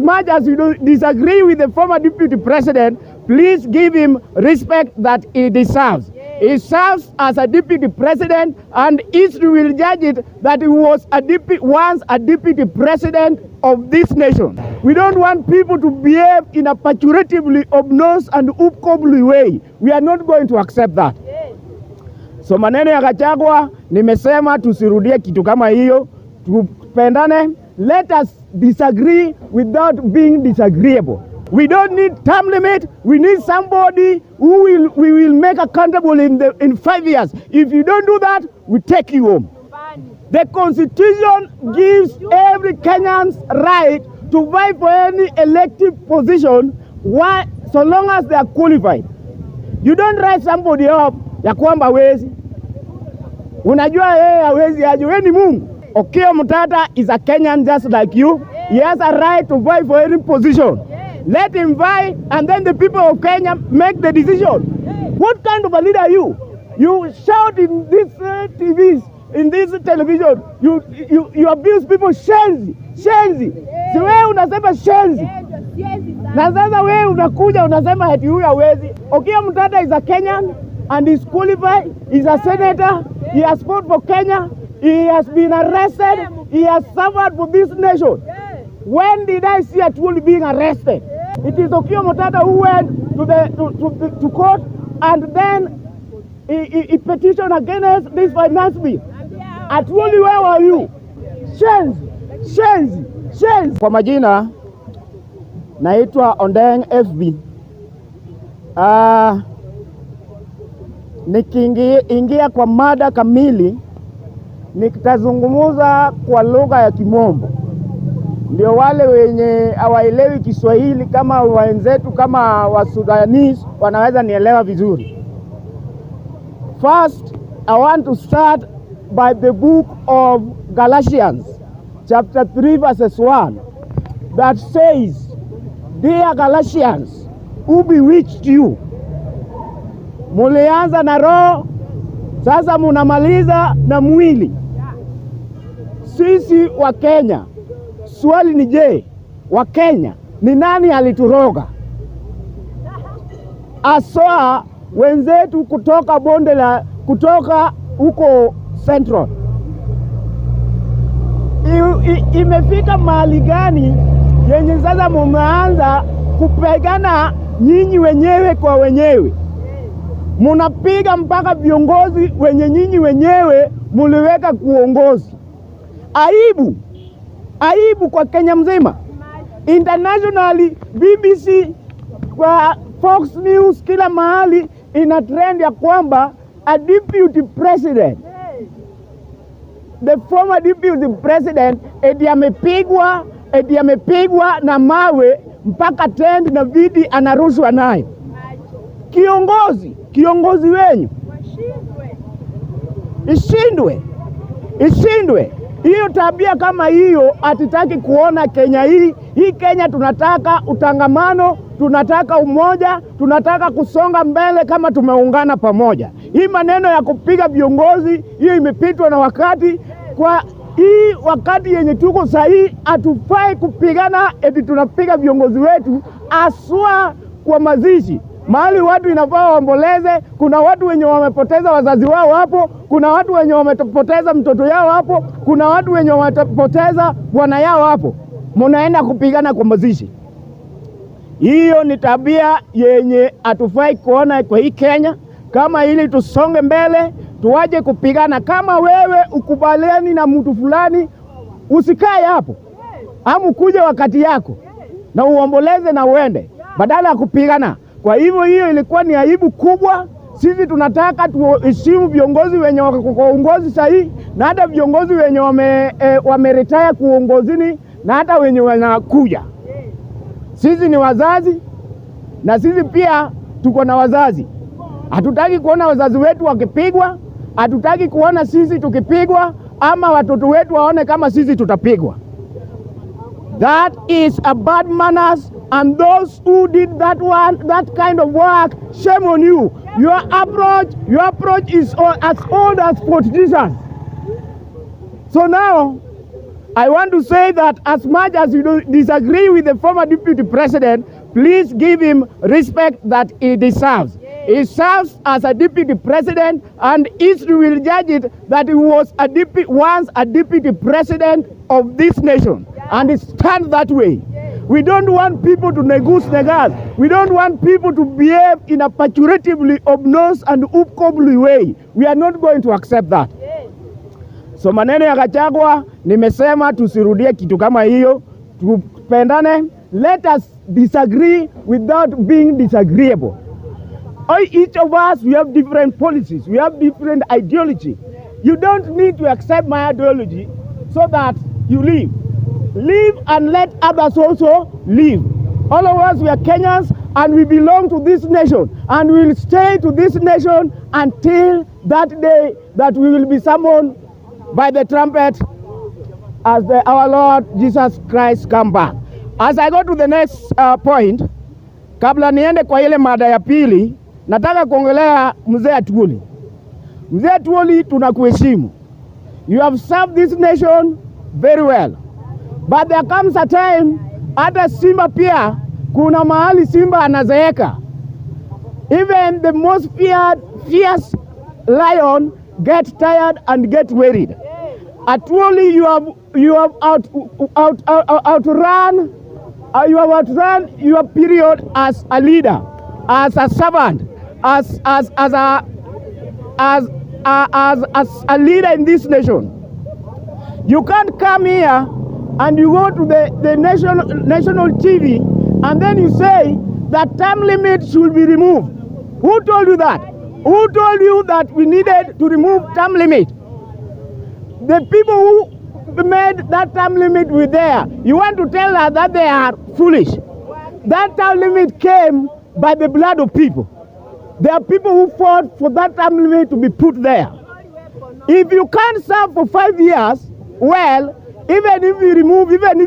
much as you disagree with the former deputy president, please give him respect that he deserves. He serves as a deputy president, and history will judge it that he was once a deputy president of this nation. We don't want people to behave in a pejoratively, obnoxious and upcomely way. We are not going to accept that. So maneno ya Gachagua, nimesema tusirudie kitu kama hiyo, tupendane. Let us disagree without being disagreeable. We don't need term limit. We need somebody who we will make accountable in 5 years. If you don't do that, we take you home. The Constitution gives every Kenyan's right to vie for any elective position so long as they are qualified. You don't write somebody up ya kwamba hawezi. Unajua yeye hawezi aje, wewe ni Mungu. Okiya Mutata is a Kenyan just like you. He has a right to vie for any position. Let him vie, and then the people of Kenya make the decision. What kind of a leader are you? You shout in these TVs, in this television. You abuse people. Shenzi. Si wewe unasema shenzi. Na sasa wewe unakuja unasema eti huyu hawezi. Okiya Mutata is a Kenyan and is qualified. He's a senator. He has fought for Kenya. He has been arrested. He has suffered for this nation. When did I see Atwoli being arrested? It is Okiya Mutata who went to court and then he petitioned against this finance bill. Atwoli, where were you? Shenzi. Kwa majina naitwa Ondeng FB. Nikiingia kwa mada kamili, nikitazungumuza kwa lugha ya Kimombo. Ndio wale wenye hawaelewi Kiswahili kama wenzetu kama wa Sudanese wanaweza nielewa vizuri. First, I want to start by the book of Galatians, chapter 3, verses 1, that says, "Dear Galatians, who bewitched you? Mulianza na roho, sasa munamaliza na mwili." Sisi wa Kenya, swali ni je, wa Kenya ni nani alituroga? Aswa wenzetu kutoka kutoka huko Central. Imefika mahali gani yenye sasa mumeanza kupigana nyinyi wenyewe kwa wenyewe? Munapiga mpaka viongozi wenye nyinyi wenyewe muliweka kuongozi. Aibu kwa Kenya mzima. Internationally, BBC, kwa Fox News, kila mahali ina trend ya kwamba a deputy president, the former deputy president, eti amepigwa na mawe mpaka trend na vidi anarushwa nayo. Kiongozi wenyu ishindwe. Hiyo tabia kama hiyo hatutaki kuona Kenya hii. Hii Kenya tunataka utangamano, tunataka umoja, tunataka kusonga mbele kama tumeungana pamoja. Hii maneno ya kupiga viongozi, hiyo imepitwa na wakati. Kwa hii wakati yenye tuko sahihi, hatufai kupigana eti tunapiga viongozi wetu aswa kwa mazishi. Mahali watu inafaa waomboleze, kuna watu wenye wamepoteza wazazi wao hapo, kuna watu wenye wamepoteza mtoto yao hapo, kuna watu wenye wamepoteza bwana yao hapo. Munaenda kupigana kwa mazishi. Hiyo ni tabia yenye hatufai kuona kwa hii Kenya. Kama ili tusonge mbele, tuwaje kupigana. Kama wewe ukubaliani na mtu fulani, usikae hapo. Amu kuja wakati yako na uomboleze na uende, badala ya kupigana. Kwa hivyo hiyo ilikuwa ni aibu kubwa. Sisi tunataka tuheshimu viongozi wenye wako kwa uongozi sahihi, na hata viongozi wenye wameretire kuongozini, na hata wenye wanakuja. Sisi ni wazazi, na sisi pia tuko na wazazi. Hatutaki kuona wazazi wetu wakipigwa, hatutaki kuona sisi tukipigwa, ama watoto wetu waone kama sisi tutapigwa. That is a bad manners, and those who did that kind of work, shame on you. Your approach is as old as politicians. So now, I want to say that as much as you disagree with the former deputy president, please give him respect that he deserves. He serves as a deputy president, and history will judge it that he was once a deputy president of this nation, and it stands that way. We don't want people to negotiate. We don't want people to behave in a pejoratively, obnoxious and upcomely way. We are not going to accept that. So maneno ya Gachagua, nimesema tusirudie kitu kama hiyo, tupendane. Let us disagree without being disagreeable. Each of us, we have different policies, we have different ideology. You don't need to accept my ideology so that you live. Live and let others also live. All of us, we are Kenyans and we belong to this nation, and we will stay to this nation until that day that we will be summoned by the trumpet as our Lord Jesus Christ come back. As I go to the next point, kabla niende kwa ile mada ya pili, nataka kuongelea mzee Atwoli. Mzee Atwoli, tunakuheshimu. You have served this nation very well. But there comes a time, hata Simba pia, kuna mahali Simba anazeeka. Even the most fierce lion gets tired and gets worried. Atwoli, you have outrun your period as a leader, as a servant, as a leader in this nation. You can't come here and you go to the national TV and then you say that term limit should be removed. Who told you that? Who told you that we needed to remove term limit? The people who made that term limit were there. You want to tell us that they are foolish? That term limit came by the blood of people. There are people who fought for that term limit to be put there. If you can't serve for 5 years, well, even if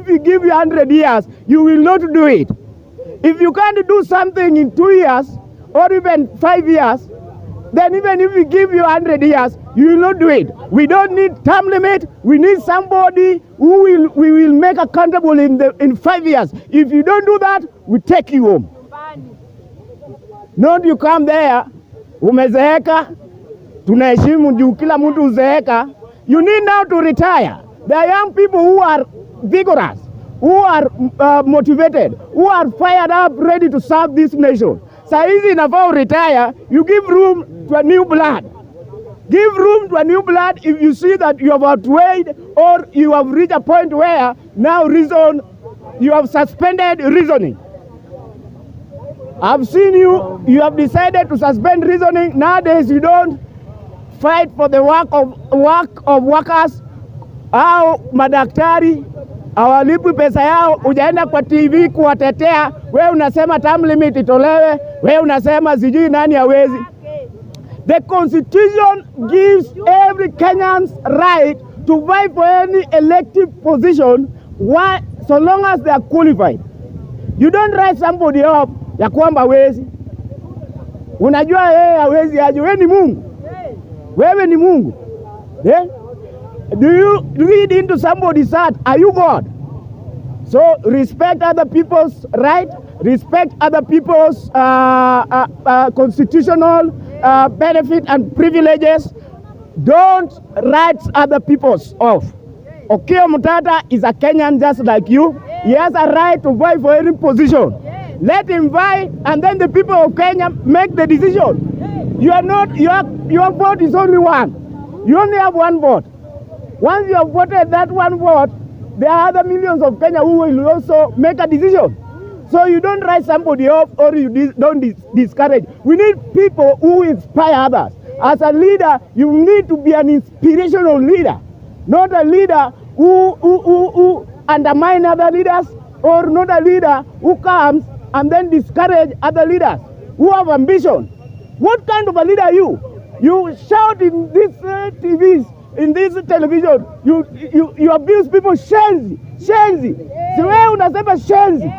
you give you 100 years, you will not do it. If you can't do something in 2 years or even 5 years, then even if we give you 100 years, you will not do it. We don't need term limit. We need somebody who we will make accountable in 5 years. If you don't do that, we take you home. Not you come there, umezeeka, tunaheshimu juu kila mtu uzeeka. You need now to retire. There are young people who are vigorous, who are motivated, who are fired up, ready to serve this nation. Saizi inafaa retire, you give room to a new blood. Give room to a new blood if you see that you have outweighed or you have reached a point where now you have suspended reasoning. I've seen you have decided to suspend reasoning. Nowadays you don't fight for the work of workers. Au madaktari hawalipwi pesa yao, ujaenda kwa TV kuwatetea, wewe unasema term limit itolewe, wewe unasema sijui nani hawezi. The Constitution gives every Kenyan's right to vie for any elective position so long as they are qualified. You don't write somebody up ya kwamba hawezi. Unajua yeye hawezi aje, wewe ni Mungu. Wewe ni Mungu. Do you read into somebody's heart? Are you God? So respect other people's right, respect other people's constitutional benefit and privileges. Don't write other people's off. Okiya Mutata is a Kenyan just like you. He has a right to vie for any position. Let him vie, and then the people of Kenya make the decision. You are not. Your vote is only one. You only have one vote. Once you have voted that one vote, there are other millions of Kenya who will also make a decision. So you don't write somebody off or you don't discourage. We need people who inspire others. As a leader, you need to be an inspirational leader, not a leader who undermine other leaders, or not a leader who comes and then discourage other leaders who have ambition. What kind of a leader are you? You shout in these TVs, in this television, you abuse people, shenzi. Si wewe unasema shenzi.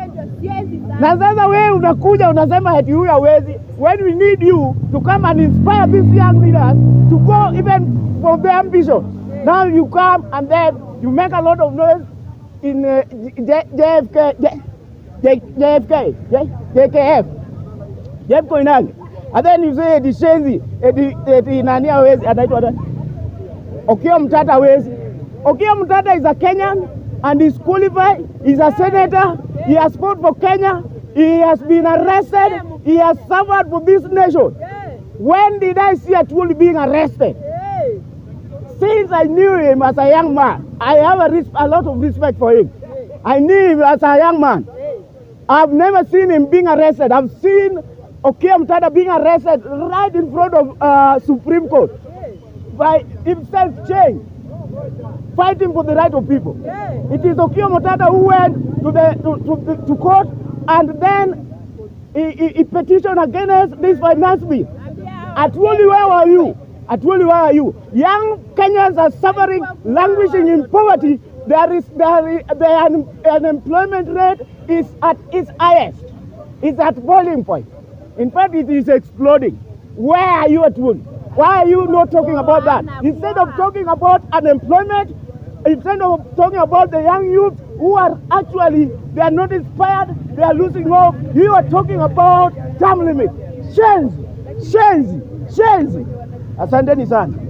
Na sasa wewe unakuja unasema eti huyu hawezi. When we need you to come and inspire these young leaders to go even for their ambition. Now you come and then You make a lot of noise in JKF Koinange. And then you say the Shenzi, the Ndio Huwezi, anaitwa Okiya Mtata Huwezi. Okiya Mtata is a Kenyan and is qualified. He's a senator. He has fought for Kenya. He has been arrested. He has suffered for this nation. When did I see Atwoli being arrested? Since I knew him as a young man, I have a lot of respect for him. I knew him as a young man. I've never seen him being arrested. I've seen Okiya Mtata being arrested right in front of Supreme Court by himself change, fighting for the right of people. It is Okiya Mtata who went to court and then he petitioned against this finance bill. Atwoli, where are you? Atwoli, where are you? Young Kenyans are suffering, languishing in poverty. The unemployment rate is at its highest. It's at boiling point. In fact, it is exploding. Where are you, Atwoli? Why are you not talking about that? Instead of talking about unemployment, instead of talking about the young youth who are actually, they are not inspired, they are losing hope, you are talking about term limit. Shenzi. Asanteni sana.